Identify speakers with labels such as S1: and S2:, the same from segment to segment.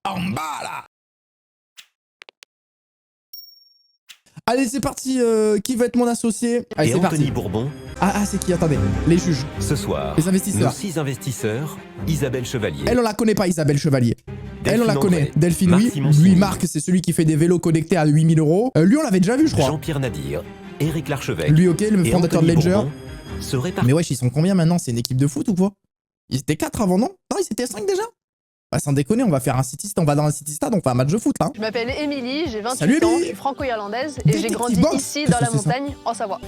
S1: En bas, là. Allez, c'est parti. Qui va être mon associé? Allez,
S2: Et
S1: c'est
S2: Anthony
S1: parti.
S2: Bourbon,
S1: C'est qui? Attendez. Les juges.
S2: ce soir,
S1: Les investisseurs.
S2: nos 6 investisseurs, Isabelle Chevalier,
S1: Elle, on la connaît pas, Isabelle Chevalier. Elle, on la
S2: Delphine
S1: connaît.
S2: André,
S1: Delphine,
S2: Marc
S1: oui.
S2: Simoncini.
S1: Lui, Marc, c'est celui qui fait des vélos connectés à 8000 €. Lui, on l'avait déjà vu, je crois.
S2: Jean-Pierre Nadir, Éric Larchevêque
S1: Lui, ok, le
S2: et
S1: fondateur de
S2: Anthony
S1: Ledger.
S2: Bourbon se répartissent.
S1: Mais wesh, ils sont combien maintenant? C'est une équipe de foot ou quoi? Ils étaient 4 avant, non? Non, ils étaient 5 déjà? Bah, sans déconner, on va faire un City Stade, on va dans un City Stade, on fait un match de foot là.
S3: Je m'appelle Émilie, j'ai 28
S1: Salut,
S3: ans,
S1: Émilie.
S3: je suis franco-irlandaise et j'ai
S1: Détective
S3: grandi
S1: box.
S3: ici
S1: Qu'est-ce
S3: dans la
S1: que c'est ça?
S3: montagne, en Savoie.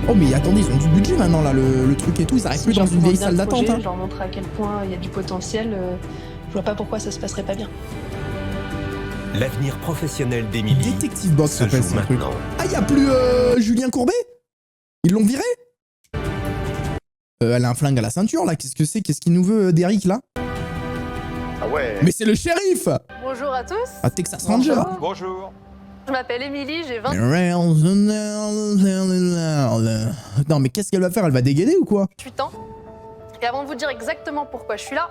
S1: Oh, mais attendez, ils ont du budget maintenant là, le truc et tout, ils arrivent plus dans une vieille salle d'attente.
S3: Je leur montre à quel point il y a du potentiel. Je vois pas pourquoi ça se passerait pas bien.
S2: L'avenir professionnel d'Émilie
S1: Détective Box,
S2: se
S1: ça s'appelle
S2: joue
S1: ce truc.
S2: maintenant.
S1: Ah, y a plus Julien Courbet? Ils l'ont viré? Elle a un flingue à la ceinture là, qu'est-ce que c'est? Qu'est-ce qu'il nous veut d'Eric là?
S4: Ah ouais.
S1: Mais c'est le shérif!
S3: Bonjour à tous.
S1: À Texas Ranger.
S4: Bonjour.
S3: Je m'appelle Émilie, j'ai 20
S1: Non mais qu'est-ce qu'elle va faire? Elle va dégainer ou quoi?
S3: 28 ans. Et avant de vous dire exactement pourquoi je suis là,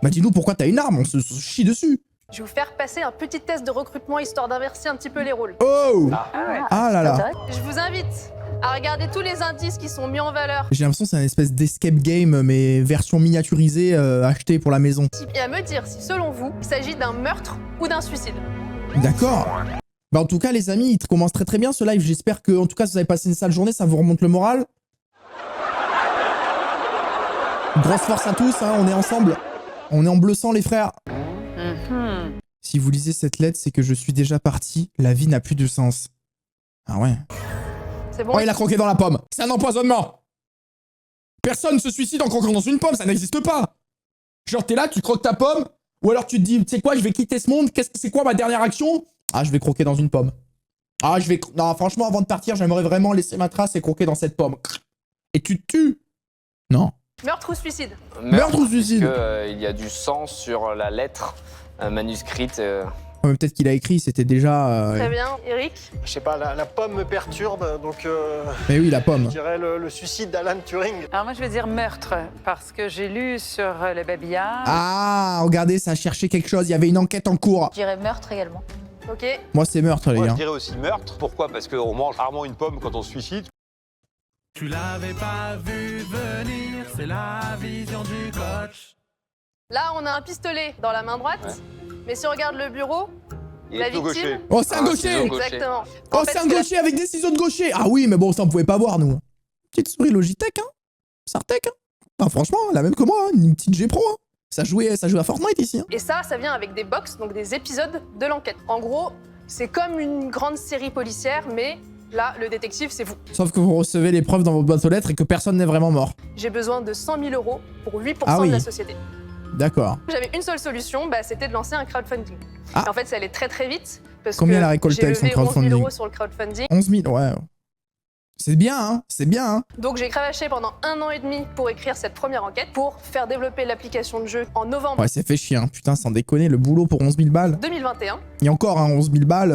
S1: Bah dis-nous pourquoi t'as une arme, on se chie dessus.
S3: je vais vous faire passer un petit test de recrutement histoire d'inverser un petit peu les rôles.
S1: Oh! Ah là là.
S3: Je vous invite à regarder tous les indices qui sont mis en valeur
S1: J'ai l'impression que c'est une espèce d'escape game mais version miniaturisée achetée pour la maison.
S3: et à me dire si selon vous, il s'agit d'un meurtre ou d'un suicide.
S1: D'accord. Bah en tout cas les amis, il commence très très bien ce live. J'espère que en tout cas si vous avez passé une sale journée, ça vous remonte le moral. Grosse force à tous, hein, on est ensemble. On est en bleu sang les frères. Si vous lisez cette lettre, c'est que je suis déjà parti. La vie n'a plus de sens. Ah ouais.
S3: C'est bon?
S1: Oh, il a croqué dans la pomme. C'est un empoisonnement. Personne se suicide en croquant dans une pomme, ça n'existe pas. Genre, t'es là, tu croques ta pomme, ou alors tu te dis, tu sais quoi, je vais quitter ce monde, c'est quoi ma dernière action? Ah, je vais croquer dans une pomme. Ah, je vais... Non, franchement, avant de partir, j'aimerais vraiment laisser ma trace et croquer dans cette pomme. Et tu te tues? Non.
S3: Meurtre ou suicide?
S1: Meurtre ou suicide?
S5: Il y a du sang sur la lettre manuscrite.
S1: Oh, mais peut-être qu'il a écrit, c'était déjà...
S3: Très bien. Eric?
S4: Je sais pas, la pomme me perturbe, donc
S1: Mais oui, la
S4: je
S1: pomme.
S4: dirais le suicide d'Alan Turing.
S6: Alors moi je vais dire meurtre, parce que j'ai lu sur le babillard.
S1: Ah, regardez, ça a cherché quelque chose, il y avait une enquête en cours.
S7: Je dirais meurtre également.
S3: Ok.
S1: Moi, c'est meurtre, les
S8: Moi, je
S1: gars.
S8: dirais aussi meurtre. Pourquoi? Parce qu'on mange rarement une pomme quand on se suicide.
S9: Tu l'avais pas vu venir, c'est la vision du coach.
S3: Là, on a un pistolet dans la main droite, mais si on regarde le bureau,
S8: Il
S3: la
S8: est plutôt
S3: victime...
S8: gaucher.
S1: Oh, c'est un
S5: Ah,
S1: gaucher!
S5: ciseau gaucher.
S3: Exactement.
S1: Oh,
S3: En fait,
S1: c'est un
S3: ce que la-
S1: gaucher avec des ciseaux de gaucher! Ah oui, mais bon, ça on pouvait pas voir, nous. Petite souris Logitech, hein? Sartec, hein? Enfin, franchement, la même que moi, hein, une petite G Pro, hein? Ça jouait à Fortnite ici, hein?
S3: Et ça vient avec des box, donc des épisodes de l'enquête. En gros, c'est comme une grande série policière, mais là, le détective, c'est vous.
S1: Sauf que vous recevez les preuves dans vos boîtes aux lettres et que personne n'est vraiment mort.
S3: J'ai besoin de 100 000 € pour 8%
S1: Ah oui.
S3: de la société.
S1: D'accord.
S3: J'avais une seule solution, c'était de lancer un crowdfunding.
S1: Ah.
S3: Et en fait, ça allait très très vite. Parce
S1: Combien
S3: que
S1: elle a récolté
S3: j'ai
S1: avec son
S3: levé 11 000
S1: crowdfunding?
S3: € sur le crowdfunding.
S1: 11 000, ouais. C'est bien, hein? C'est bien, hein?
S3: Donc j'ai cravaché pendant 1 an et demi pour écrire cette première enquête, pour faire développer l'application de jeu en novembre
S1: Ouais, c'est fait chier, hein. Putain, sans déconner, le boulot pour 11 000 balles.
S3: 2021.
S1: Et encore, hein, 11 000 balles...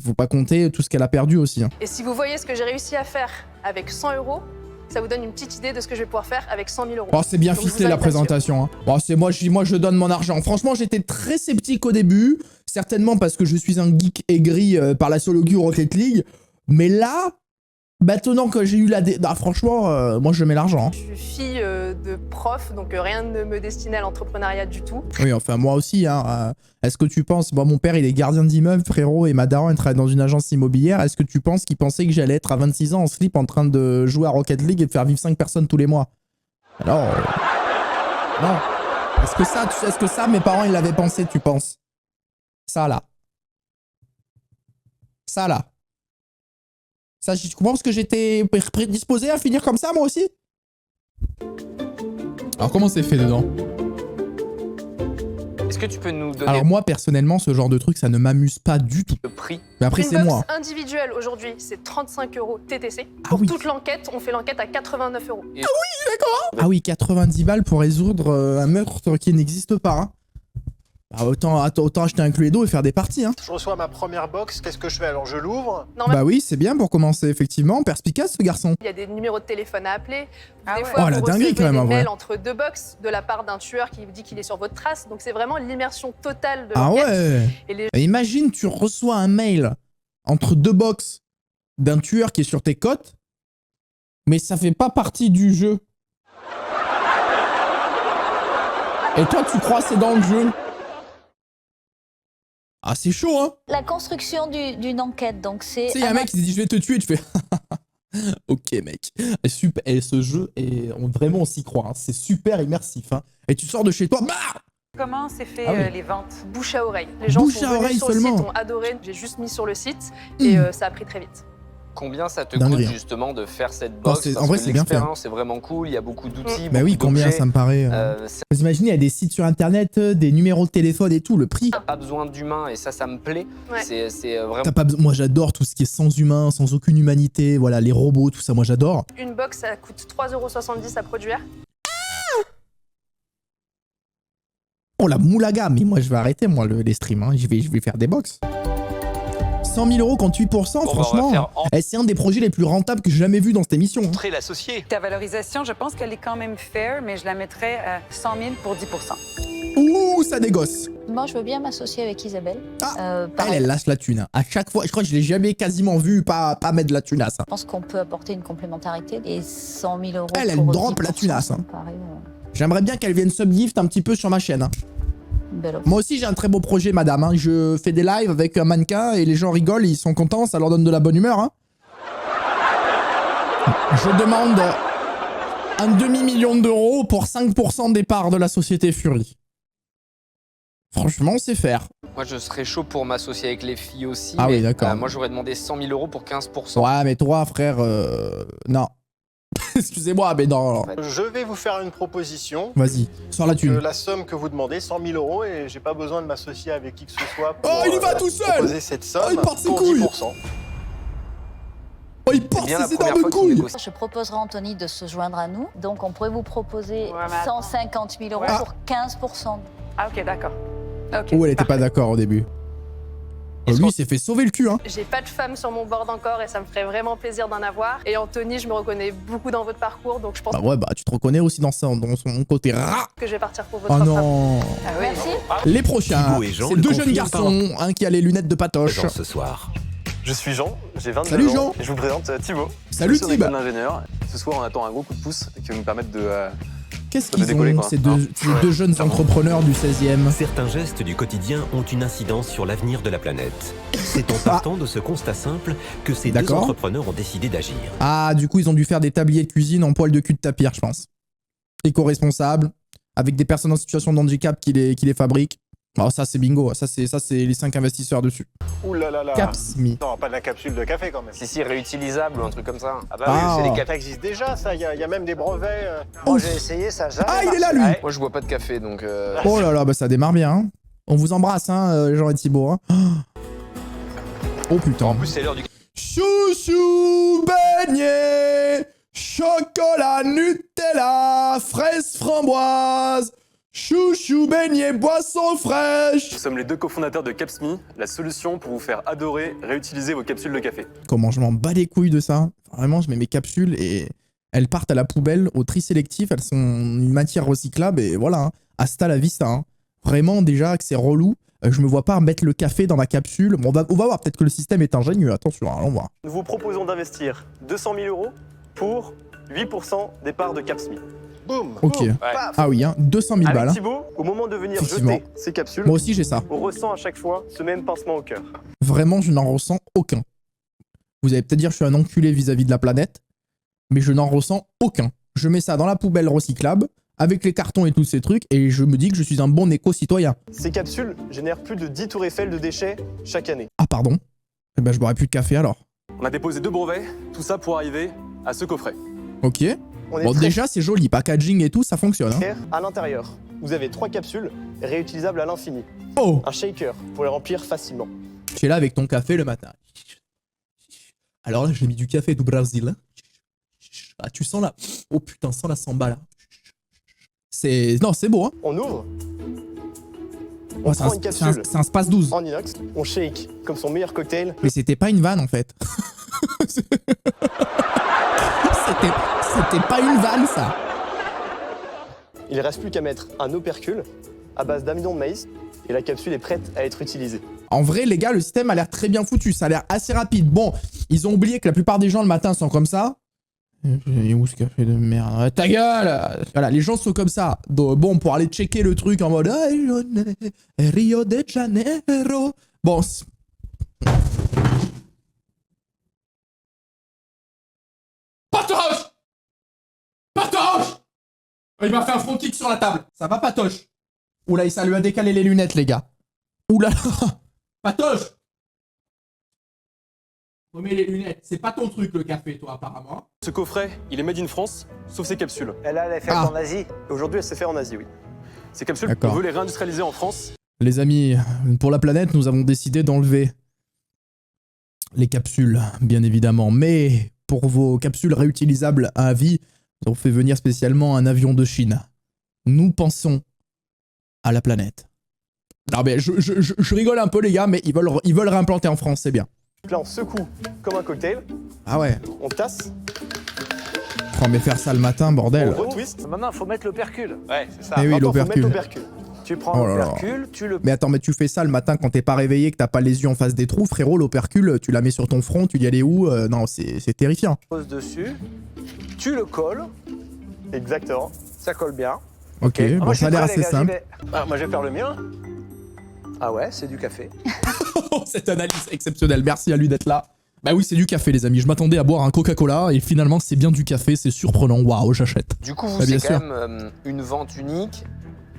S1: Faut pas compter tout ce qu'elle a perdu aussi, hein.
S3: Et si vous voyez ce que j'ai réussi à faire avec 100 €, ça vous donne une petite idée de ce que je vais pouvoir faire avec 100 000 €.
S1: Oh, c'est bien
S3: Donc, je
S1: ficelé
S3: vous
S1: la
S3: invite à suivre.
S1: présentation. Hein. Oh, c'est moi, je donne mon argent. Franchement, j'étais très sceptique au début. Certainement parce que je suis un geek aigri par la solo queue Rocket League. Mais là, maintenant que j'ai eu la... franchement, moi, je mets l'argent. Hein.
S3: Je suis fille de prof, donc rien ne me destinait à l'entrepreneuriat du tout.
S1: Oui, enfin, moi aussi. Hein. Est-ce que tu penses... Bon, mon père, il est gardien d'immeuble, frérot, et ma daronne, elle travaille dans une agence immobilière. Est-ce que tu penses qu'il pensait que j'allais être à 26 ans en slip en train de jouer à Rocket League et de faire vivre 5 personnes tous les mois? Alors... Non. Est-ce que ça, mes parents, ils l'avaient pensé, tu penses? Ça, là. Ça, là. Ça, tu comprends parce que j'étais prédisposé à finir comme ça, moi aussi? Alors, comment c'est fait dedans?
S5: Est-ce que tu peux nous donner
S1: Alors, moi, personnellement, ce genre de truc, ça ne m'amuse pas du tout.
S5: le prix?
S1: Mais après,
S3: Une
S1: c'est
S3: box
S1: moi.
S3: individuelle aujourd'hui, c'est 35 € TTC.
S1: Ah
S3: Pour
S1: oui.
S3: toute l'enquête, on fait l'enquête à 89 €.
S1: Ah oui, 90 balles pour résoudre un meurtre qui n'existe pas. Hein. Ah, autant acheter un Cluedo et faire des parties, hein.
S4: Je reçois ma première box, qu'est-ce que je fais? Alors je l'ouvre.
S3: Normalement,
S1: Bah oui, c'est bien pour commencer, effectivement. Perspicace, ce garçon.
S3: il y a des numéros de téléphone à appeler.
S6: Ah
S3: Des
S6: ouais.
S3: fois,
S1: Oh, la
S3: vous
S1: dinguerie,
S3: recevez
S1: quand même,
S3: des
S1: en vrai.
S3: mails entre deux box de la part d'un tueur qui vous dit qu'il est sur votre trace. Donc c'est vraiment l'immersion totale de
S1: Ah
S3: l'enquête.
S1: ouais.
S3: Et les
S1: Imagine, tu reçois un mail entre deux box d'un tueur qui est sur tes côtes, mais ça fait pas partie du jeu. Et toi, tu crois que c'est dans le jeu. Ah, c'est chaud, hein.
S7: La construction d'une enquête, donc c'est...
S1: Tu sais, il y a un mec qui te dit je vais te tuer, tu fais ok, mec. Et super. Et ce jeu, vraiment, on s'y croit. Hein. C'est super immersif. Hein. Et tu sors de chez toi, bah.
S6: Comment c'est fait
S1: Ah oui.
S6: les ventes?
S3: bouche à oreille. Les gens
S1: Bouche
S3: sont
S1: à
S3: venus
S1: oreille
S3: sur
S1: seulement.
S3: le site, ont adoré. J'ai juste mis sur le site et ça a pris très vite.
S5: Combien ça te
S1: Dinguerie,
S5: coûte
S1: hein.
S5: justement de faire cette
S1: Oh,
S5: box?
S1: c'est- en
S5: Parce
S1: vrai,
S5: que
S1: c'est bien fait.
S5: l'expérience est vraiment cool, il y a beaucoup d'outils.
S1: Bah oui,
S5: beaucoup
S1: combien
S5: d'objets.
S1: ça me paraît.
S5: C'est-
S1: Vous imaginez, il y a des sites sur internet, des numéros de téléphone et tout, le prix.
S5: pas besoin d'humain et ça me plaît.
S3: Ouais.
S5: C'est vraiment.
S1: T'as pas besoin- Moi, j'adore tout ce qui est sans humain, sans aucune humanité. Voilà, les robots, tout ça, moi, j'adore.
S3: Une box, ça coûte 3,70 € à produire.
S1: Oh, la moulaga. Mais moi, je vais arrêter, moi, les streams. Hein. Je vais faire des box. 100 000 € contre 8%,
S8: Bon, bah, on va
S1: franchement.
S8: faire
S1: C'est un des projets les plus rentables que j'ai jamais vu dans cette émission. Hein.
S8: entrer l'associé.
S6: Ta valorisation, je pense qu'elle est quand même fair, mais je la mettrais à 100 000 pour 10%.
S1: Ouh, ça négoce.
S7: Moi, je veux bien m'associer avec Isabelle.
S1: Ah,
S7: Pareil,
S1: Elle lâche la thune. Hein. À chaque fois, je crois que je l'ai jamais quasiment vu pas mettre de la thune à ça.
S7: je pense qu'on peut apporter une complémentarité. Et 100 000 €
S1: Elle
S7: pour
S1: drop la
S7: 10%,
S1: tunasse,
S7: ça
S1: hein.
S7: me paraît,
S1: J'aimerais bien qu'elle vienne subgift un petit peu sur ma chaîne. Hein.
S7: une belle offre.
S1: Moi aussi, j'ai un très beau projet, madame. Hein. Je fais des lives avec un mannequin et les gens rigolent, ils sont contents, ça leur donne de la bonne humeur. Hein. Je demande un demi-million d'euros pour 5% des parts de la société Fury. Franchement, on sait faire.
S5: Moi, je serais chaud pour m'associer avec les filles aussi.
S1: Ah
S5: mais,
S1: oui, d'accord.
S5: moi, j'aurais demandé 100 000 € pour 15%.
S1: Ouais, mais toi, frère, non. Excusez-moi, mais non.
S4: Je vais vous faire une proposition.
S1: Vas-y, sors la thune.
S4: La somme que vous demandez, 100 000 € et j'ai pas besoin de m'associer avec qui que ce soit pour
S1: Oh, il y va tout seul.
S4: proposer cette somme
S1: Oh, il porte ses
S4: pour
S1: couilles.
S4: 10%.
S1: Oh, il
S5: C'est
S1: porte
S5: bien la
S1: ses
S5: première
S1: énormes
S5: fois qu'il
S1: couilles.
S5: négocie.
S7: Je proposerai à Anthony de se joindre à nous. Donc, on pourrait vous proposer
S6: Ouais, mais attends.
S7: 150 000 €
S6: Ouais.
S7: pour 15%.
S6: Ah, ok, d'accord. Ok.
S1: Oh, elle était pas
S6: parfait.
S1: d'accord au début. Oh,
S5: Est-ce
S1: lui,
S5: qu'on-
S1: il s'est fait sauver le cul, hein.
S3: J'ai pas de femme sur mon board encore et ça me ferait vraiment plaisir d'en avoir. Et Anthony, je me reconnais beaucoup dans votre parcours, donc je pense
S1: Bah ouais, bah tu te reconnais aussi dans son côté rat.
S3: que je vais partir pour votre
S1: Oh
S3: offre.
S1: non.
S6: Ah oui.
S7: Merci.
S1: Les prochains,
S2: Thibaut et Jean
S1: c'est
S2: le
S1: deux jeunes
S2: confirment
S1: garçons, un qui a les lunettes de patoche.
S2: Jean ce soir.
S10: Je suis Jean, j'ai 22
S1: Salut
S10: ans.
S1: Jean.
S10: Et je vous présente Thibaut.
S1: Salut
S10: Je suis en
S1: Thib.
S10: école d'ingénieur. Ce soir, on attend un gros coup de pouce qui va nous permettre de...
S1: Qu'est-ce
S10: Ça peut
S1: qu'ils
S10: décoller,
S1: ont,
S10: quoi.
S1: ces deux,
S10: Hein.
S1: ces deux jeunes entrepreneurs du 16e?
S2: Certains gestes du quotidien ont une incidence sur l'avenir de la planète. C'est en partant de ce constat simple que ces deux
S1: D'accord.
S2: entrepreneurs ont décidé d'agir.
S1: Ah, du coup, ils ont dû faire des tabliers de cuisine en poil de cul de tapir, je pense. Éco-responsables, avec des personnes en situation de handicap qui les fabriquent. Alors ça, c'est bingo. Ça, c'est les 5 investisseurs dessus.
S4: Ouh là là là.
S1: Capsme.
S4: Non, pas de la capsule de café quand même.
S5: Si, réutilisable ou un truc comme ça.
S4: Ah bah
S1: Ah.
S4: oui, c'est les cafés. Ça existe déjà, ça. Il y a même des brevets.
S1: Ouf.
S4: J'ai essayé, ça a jamais
S1: Ah, il est là,
S4: marché.
S1: lui.
S5: Moi, je bois pas de café, donc.
S1: Oh là là, bah ça démarre bien. Hein. On vous embrasse, hein, Jean et Thibaut. Hein. Oh putain.
S8: En plus, c'est l'heure du.
S1: Chouchou, beignet, chocolat, Nutella, fraise, framboise. Chouchou, beignet, boisson fraîche.
S10: Nous sommes les deux cofondateurs de Capsme, la solution pour vous faire adorer réutiliser vos capsules de café.
S1: Comment je m'en bats les couilles de ça. Vraiment, je mets mes capsules et elles partent à la poubelle, au tri sélectif. Elles sont une matière recyclable et voilà. Hein. Hasta la vista. Hein. Vraiment, déjà que c'est relou. Je me vois pas mettre le café dans ma capsule. Bon, on va voir. Peut-être que le système est ingénieux. Attention, allons voir.
S10: Nous vous proposons d'investir 200 000 € pour 8% des parts de Capsme.
S4: Boum.
S1: Ok.
S4: Paf.
S1: Ah oui, hein, 200 000 balles.
S10: Avec
S1: Hein.
S10: Thibaut, au moment de venir
S1: Effectivement.
S10: jeter ces capsules,
S1: Moi aussi, j'ai ça.
S10: on ressent à chaque fois ce même pincement au cœur.
S1: Vraiment, je n'en ressens aucun. Vous allez peut-être dire que je suis un enculé vis-à-vis de la planète, mais je n'en ressens aucun. Je mets ça dans la poubelle recyclable, avec les cartons et tous ces trucs, et je me dis que je suis un bon éco-citoyen.
S10: Ces capsules génèrent plus de 10 tours Eiffel de déchets chaque année.
S1: Ah pardon. Eh ben je boirai plus de café alors.
S10: On a déposé 2 brevets, tout ça pour arriver à ce coffret.
S1: Ok.
S4: On est
S1: Bon
S4: très
S1: déjà c'est joli, packaging et tout, ça fonctionne. Hein.
S10: fiers. À l'intérieur, vous avez 3 capsules réutilisables à l'infini.
S1: Oh.
S10: Un shaker pour les remplir facilement.
S1: Tu es là avec ton café le matin. Alors là j'ai mis du café du Brésil. Hein. Ah tu sens là. Oh putain, sens la samba là. C'est... Non c'est beau hein.
S10: On ouvre
S4: On
S1: c'est
S4: prend
S1: un,
S4: une capsule
S1: c'est un Space 12.
S4: en inox, on shake comme son meilleur cocktail.
S1: Mais c'était pas une vanne en fait. C'était pas une vanne ça.
S4: Il ne reste plus qu'à mettre un opercule à base d'amidon de maïs et la capsule est prête à être utilisée.
S1: En vrai, les gars, le système a l'air très bien foutu. Ça a l'air assez rapide. Bon, ils ont oublié que la plupart des gens le matin sont comme ça. Et où ce café de merde? Ouais, ta gueule! Voilà, les gens sont comme ça. Donc, bon, pour aller checker le truc en mode Rio de Janeiro. Bon. Patoche! Patoche! Il m'a fait un front kick sur la table. Ça va, Patoche? Oula, ça lui a décalé les lunettes, les gars. Oula! Patoche! Remets les lunettes. C'est pas ton truc, le café, toi, apparemment.
S10: Ce coffret, il est made in France, sauf ses capsules.
S4: Elle est faite en Asie. Aujourd'hui, elle s'est faite en Asie, oui.
S10: Ces capsules,
S1: D'accord.
S10: on veut les réindustrialiser en France.
S1: Les amis, pour la planète, nous avons décidé d'enlever les capsules, bien évidemment. Mais pour vos capsules réutilisables à vie, nous avons fait venir spécialement un avion de Chine. Nous pensons à la planète. Non mais je rigole un peu, les gars, mais ils veulent réimplanter en France, c'est bien.
S4: Là, on secoue comme un cocktail,
S1: Ah ouais.
S4: on tasse,
S1: Oh mais faire ça le matin, bordel.
S4: on retwist.
S11: Maintenant, il faut mettre l'opercule.
S8: Ouais, c'est ça.
S1: Mais oui,
S4: Maintenant, faut mettre
S1: l'opercule.
S4: l'opercule.
S11: Tu prends
S1: Oh là là.
S11: l'opercule, tu le
S1: Mais attends, mais tu fais ça le matin quand t'es pas réveillé, que t'as pas les yeux en face des trous, frérot, l'opercule, tu la mets sur ton front, tu dis elle est où? Non, c'est terrifiant.
S11: poses dessus, tu le colles,
S4: Exactement.
S11: ça colle bien.
S1: Ok,
S11: Ah,
S1: bon,
S11: moi, je
S1: ça a
S11: suis
S1: l'air
S11: prêt, les
S1: assez
S11: gars, j'y
S1: simple.
S11: vais.
S4: Ah, moi, je vais faire le mien.
S11: Ah ouais, c'est du café.
S1: Cette analyse exceptionnelle, merci à lui d'être là. Bah oui, c'est du café, les amis. Je m'attendais à boire un Coca-Cola et finalement, c'est bien du café, c'est surprenant. Waouh, j'achète.
S5: Du coup, vous,
S1: Bah, bien
S5: c'est quand
S1: sûr.
S5: même une vente unique.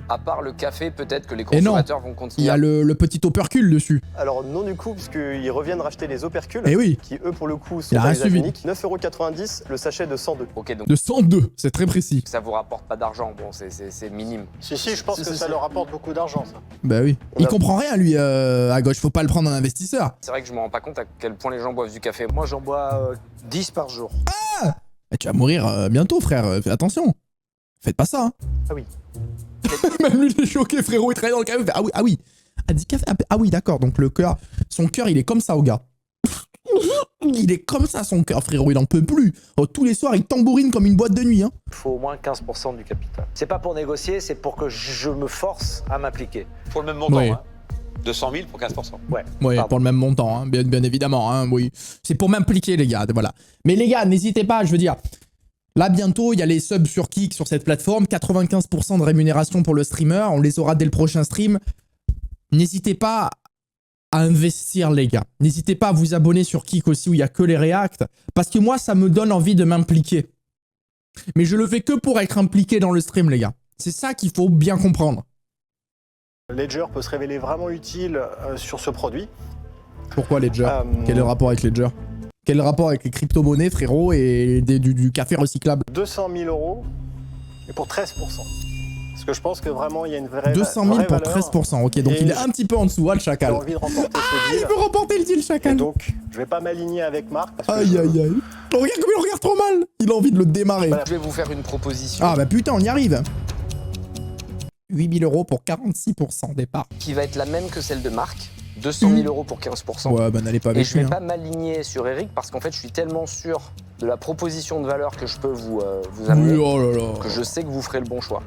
S5: À part le café, peut-être que les
S1: Et non,
S5: consommateurs vont
S1: il
S5: continuer.
S1: y a le petit opercule dessus.
S4: Alors, non, du coup, parce qu'ils reviennent racheter les opercules,
S1: Eh oui,
S4: qui, eux, pour le coup, sont
S1: Il a
S4: pas
S1: rien
S4: les
S1: suivi.
S4: uniques. 9,90 € le sachet de 102.
S5: Ok, donc
S1: de 102, c'est très précis.
S5: ça vous rapporte pas d'argent. Bon, c'est minime.
S4: Si, je pense
S5: Si,
S4: que
S5: si,
S4: ça
S5: si.
S4: leur apporte beaucoup d'argent, ça.
S1: Bah oui.
S4: On
S1: Il
S4: a-
S1: comprend rien, lui, à gauche. Faut pas le prendre en investisseur.
S5: C'est vrai que je me rends pas compte à quel point les gens boivent du café.
S11: Moi, j'en bois 10 par jour.
S1: Bah, tu vas mourir bientôt, frère. Fais attention. Faites pas ça. Hein.
S4: Ah oui.
S1: Même lui, il est choqué, frérot. Il travaille dans le café. Ah oui, ah oui. Ah, 10 cafés. Ah oui, d'accord. Donc le cœur, son cœur, il est comme ça, au gars. Il est comme ça, son cœur, frérot. Il en peut plus. Oh, tous les soirs, il tambourine comme une boîte de nuit. Hein.
S11: Il faut au moins 15% du capital. C'est pas pour négocier, c'est pour que je me force à m'appliquer.
S8: Pour le même montant,
S1: Ouais.
S8: hein. 200 000 pour 15%.
S11: Ouais.
S1: Ouais,
S11: Pardon.
S1: pour le même montant, hein, bien évidemment, hein, oui. C'est pour m'impliquer, les gars, voilà. Mais les gars, n'hésitez pas, je veux dire, là, bientôt, il y a les subs sur Kik, sur cette plateforme, 95% de rémunération pour le streamer, on les aura dès le prochain stream. N'hésitez pas à investir, les gars. N'hésitez pas à vous abonner sur Kik aussi, où il y a que les reacts, parce que moi, ça me donne envie de m'impliquer. Mais je le fais que pour être impliqué dans le stream, les gars. C'est ça qu'il faut bien comprendre.
S4: Ledger peut se révéler vraiment utile sur ce produit.
S1: Pourquoi Ledger?
S4: Euh,
S1: Quel est le rapport avec Ledger? Quel est le rapport avec les crypto-monnaies, frérot, et du café recyclable?
S4: 200 000 € et pour 13%. Parce que je pense que vraiment, il y a une vraie
S1: 200 000
S4: vraie
S1: pour
S4: valeur.
S1: 13%. Ok, donc
S4: Et
S1: il est un petit peu en dessous, hein, le
S4: J'ai
S1: chacal.
S4: envie de remporter ce
S1: Il
S4: deal.
S1: veut remporter le deal,
S4: Et
S1: chacal.
S4: donc, je vais pas m'aligner avec Marc. Parce que
S1: Aïe, aïe, aïe. Oh, regarde comme il regarde trop mal. Il a envie de le démarrer.
S5: Je vais vous faire une proposition
S1: Ah bah putain, on y arrive. 8 000 € pour 46% départ.
S5: qui va être la même que celle de Marc. 200 000 € pour 15%.
S1: Ouais, bah n'allez pas
S5: Et
S1: avec
S5: je
S1: lui.
S5: vais
S1: Hein.
S5: pas m'aligner sur Eric parce qu'en fait, je suis tellement sûr de la proposition de valeur que je peux vous
S1: Oui,
S5: amener
S1: oh là là.
S5: que je sais que vous ferez le bon choix.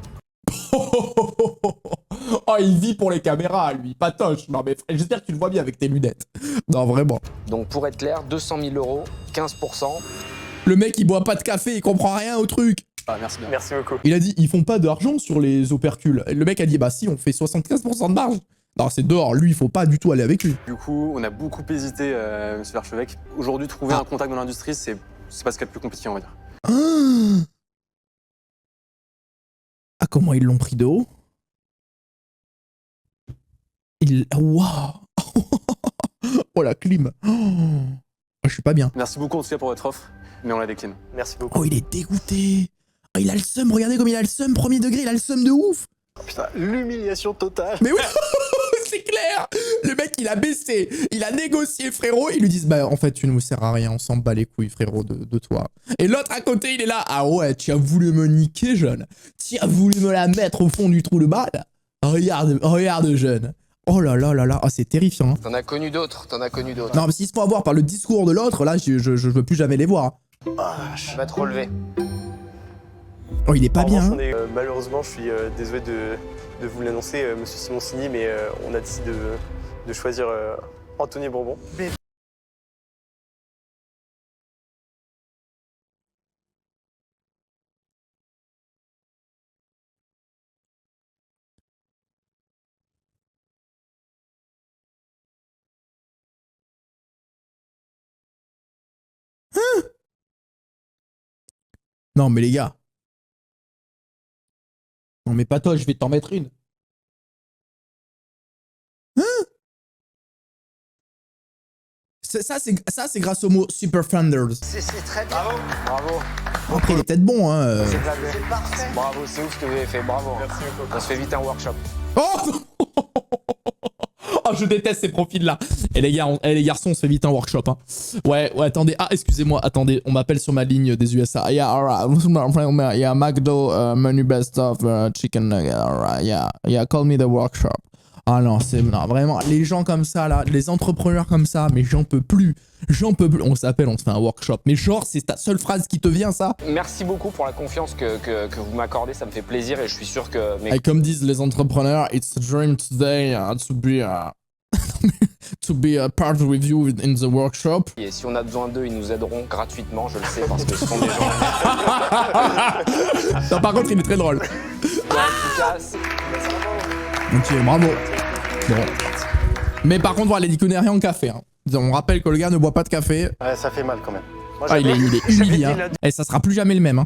S1: Oh, il vit pour les caméras, lui. Patoche. Non, mais frère, j'espère que tu le vois bien avec tes lunettes. Non, vraiment.
S5: Donc pour être clair, 200 000 €, 15%.
S1: Le mec, il boit pas de café, il comprend rien au truc.
S10: Ah, merci bien.
S4: Merci beaucoup.
S1: Il a dit, ils font pas d'argent sur les opercules. Le mec a dit, bah si, on fait 75% de marge. Non, c'est dehors. Lui, il faut pas du tout aller avec lui.
S10: Du coup, on a beaucoup hésité, monsieur Verchevêque. Aujourd'hui, trouver un contact dans l'industrie, c'est pas ce qu'il y a de plus compliqué, on va dire.
S1: Ah, comment ils l'ont pris de haut? Waouh. Oh, la clim. Oh, je suis pas bien.
S10: Merci beaucoup en tout cas pour votre offre, mais on la décline.
S4: Merci beaucoup.
S1: Oh, il est dégoûté. Oh, il a le seum. Regardez comme il a le seum. Premier degré, il a le seum de ouf.
S4: Putain, l'humiliation totale.
S1: Mais oui, c'est clair. Le mec, il a baissé. Il a négocié, frérot. Ils lui disent, bah, en fait, tu ne nous sers à rien. On s'en bat les couilles, frérot, de toi. Et l'autre à côté, il est là. Ah ouais, tu as voulu me niquer, jeune. Tu as voulu me la mettre au fond du trou de balle. Regarde, regarde, jeune. Oh là là là là, c'est terrifiant. Hein.
S5: T'en as connu d'autres,
S1: Non, mais s'il se faut avoir par le discours de l'autre, là, je veux plus jamais les voir.
S5: Je vais te relever.
S1: Oh, il est pas
S4: En
S1: bien.
S4: revanche,
S1: Hein.
S4: malheureusement, je suis désolé de vous l'annoncer, monsieur Simoncini, mais on a décidé de choisir Anthony Bourbon.
S1: Non, mais les gars. Non, mais pas toi, je vais t'en mettre une. Hein? Ça, c'est grâce au mot Super Fenders.
S11: C'est très bien.
S5: Bravo.
S1: Après, il est peut-être bon, hein.
S11: C'est parfait.
S5: Bravo, c'est ouf ce que vous avez fait, bravo.
S4: Merci beaucoup.
S5: On se fait vite un workshop.
S1: Oh Oh, je déteste ces profils-là. Et les gars, les garçons, on se fait vite un workshop. Hein. Ouais, attendez. Ah, excusez-moi, attendez. On m'appelle sur ma ligne des USA. Yeah, alright. Yeah, McDo, menu best of, chicken nugget. Alright, yeah, call me the workshop. Ah non, non, vraiment, les gens comme ça, là, les entrepreneurs comme ça, mais j'en peux plus. On s'appelle, on se fait un workshop. Mais genre, c'est ta seule phrase qui te vient, ça?
S5: Merci beaucoup pour la confiance que vous m'accordez, ça me fait plaisir et je suis sûr que...
S1: Et comme disent les entrepreneurs, it's a dream today to be a part with you in the workshop.
S5: Et si on a besoin d'eux, ils nous aideront gratuitement, je le sais, parce que ce sont des gens...
S1: Non, par contre, il est très drôle.
S5: efficaces.
S1: Ok, bravo. Bon. Mais par contre, voilà, il connaît rien en café. Hein. On rappelle que le gars ne boit pas de café.
S4: Ouais, ça fait mal quand même. Moi,
S1: Ah, il est humilié. Hein. Et ça sera plus jamais le même. Hein.